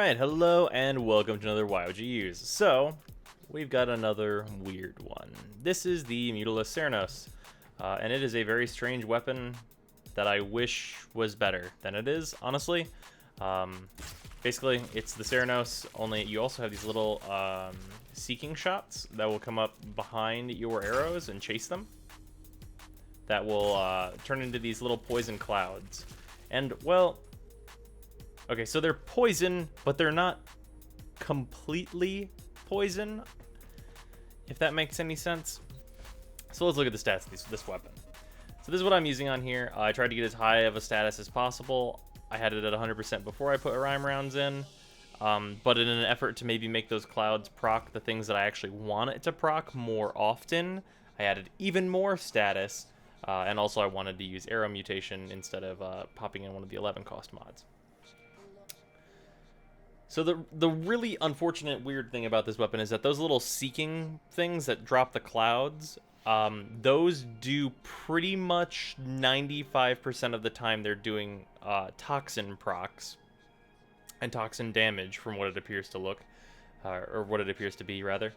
Alright, hello and welcome to another YOGUs. So, we've got another weird one. This is the Mutalist Cernos, and it is a very strange weapon that I wish was better than it is, honestly. Basically, it's the Cernos, only you also have these little seeking shots that will come up behind your arrows and chase them. That will turn into these little poison clouds. And, well, okay, so they're poison, but they're not completely poison, if that makes any sense. So let's look at the stats of this weapon. So this is what I'm using on here. I tried to get as high of a status as possible. I had it at 100% before I put rhyme rounds in, but in an effort to maybe make those clouds proc the things that I actually want it to proc more often, I added even more status, and also I wanted to use arrow mutation instead of popping in one of the 11 cost mods. So the really unfortunate weird thing about this weapon is that those little seeking things that drop the clouds, those do pretty much 95% of the time they're doing toxin procs and toxin damage from what it appears to look, or what it appears to be rather,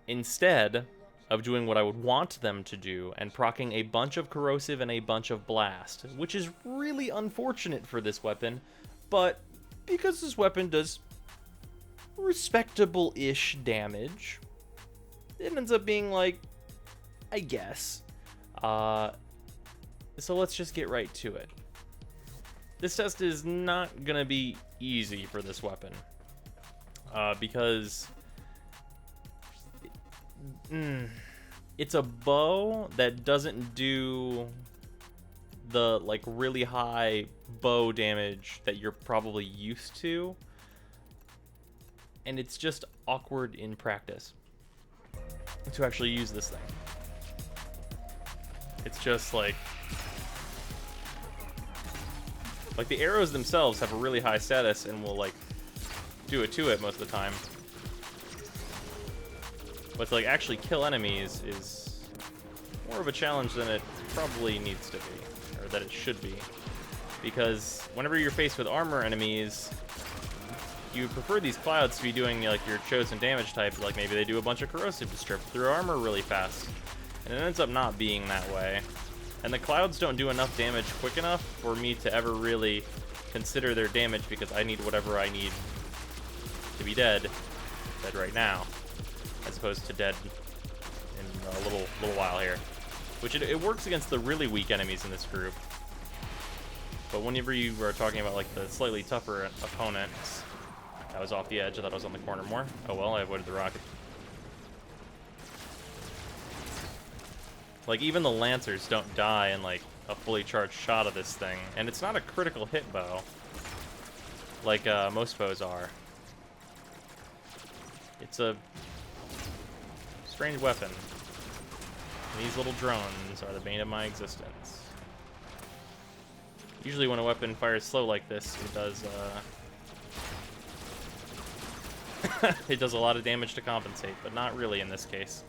instead of doing what I would want them to do and proccing a bunch of corrosive and a bunch of blast, which is really unfortunate for this weapon, but because this weapon does respectable-ish damage, it ends up being like, I guess. So let's just get right to it. This test is not gonna be easy for this weapon, because it's a bow that doesn't do the like really high bow damage that you're probably used to, and it's just awkward in practice to actually use this thing. It's just like the arrows themselves have a really high status and will like do it to it most of the time, but to like actually kill enemies is more of a challenge than it probably needs to be, or that it should be, because whenever you're faced with armor enemies, you prefer these clouds to be doing like your chosen damage type, like maybe they do a bunch of corrosive to strip through armor really fast, and it ends up not being that way. And the clouds don't do enough damage quick enough for me to ever really consider their damage, because I need whatever I need to be dead right now, as opposed to dead in a little while here. Which it works against the really weak enemies in this group. But whenever you are talking about like the slightly tougher opponents, that was off the edge. I thought I was on the corner more. Oh well, I avoided the rocket. Like even the Lancers don't die in like a fully charged shot of this thing. And it's not a critical hit bow, like most bows are. It's a strange weapon. These little drones are the bane of my existence. Usually when a weapon fires slow like this, it does it does a lot of damage to compensate, but not really in this case.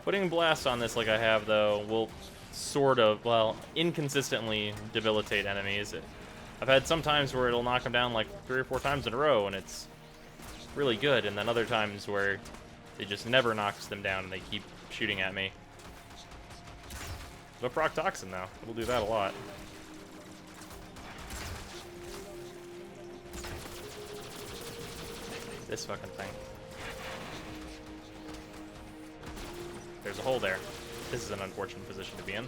Putting blast on this like I have, though, will sort of, well, inconsistently debilitate enemies. I've had some times where it'll knock them down like 3 or 4 times in a row, and it's really good, and then other times where it just never knocks them down and they keep shooting at me. No proc toxin, though. We'll do that a lot. This fucking thing. There's a hole there. This is an unfortunate position to be in.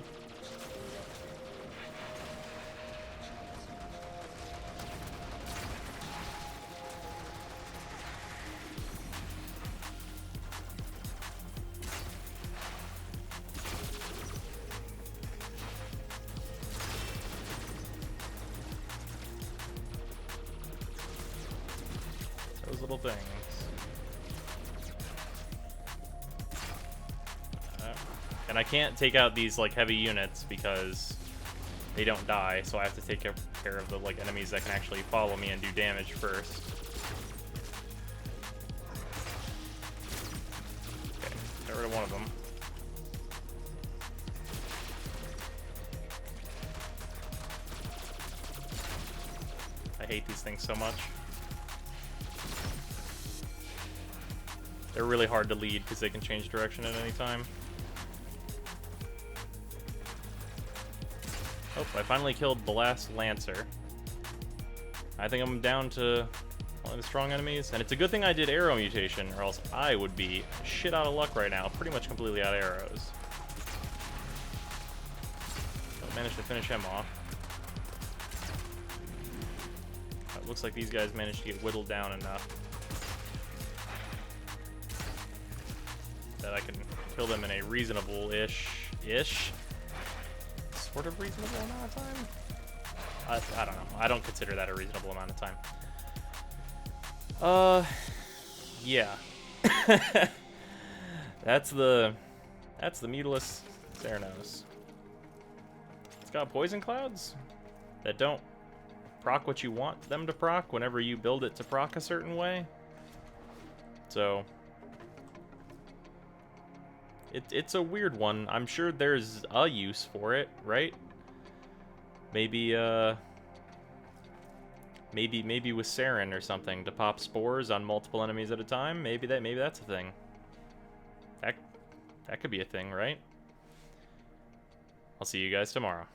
Those little things. And I can't take out these like heavy units because they don't die, so I have to take care of the like enemies that can actually follow me and do damage first. Get rid of one of them. I hate these things so much. They're really hard to lead because they can change direction at any time. Oh, I finally killed the last Lancer. I think I'm down to one of the strong enemies. And it's a good thing I did arrow mutation, or else I would be shit out of luck right now. Pretty much completely out of arrows. Don't manage to finish him off. It looks like these guys managed to get whittled down enough that I can kill them in a reasonable-ish sort of reasonable amount of time? I don't know. I don't consider that a reasonable amount of time. Yeah. That's the Mutalist Cernos. It's got poison clouds that don't proc what you want them to proc whenever you build it to proc a certain way. So it's a weird one. I'm sure there's a use for it, right? Maybe maybe with Sarin or something to pop spores on multiple enemies at a time. Maybe that's a thing. That could be a thing, right? I'll see you guys tomorrow.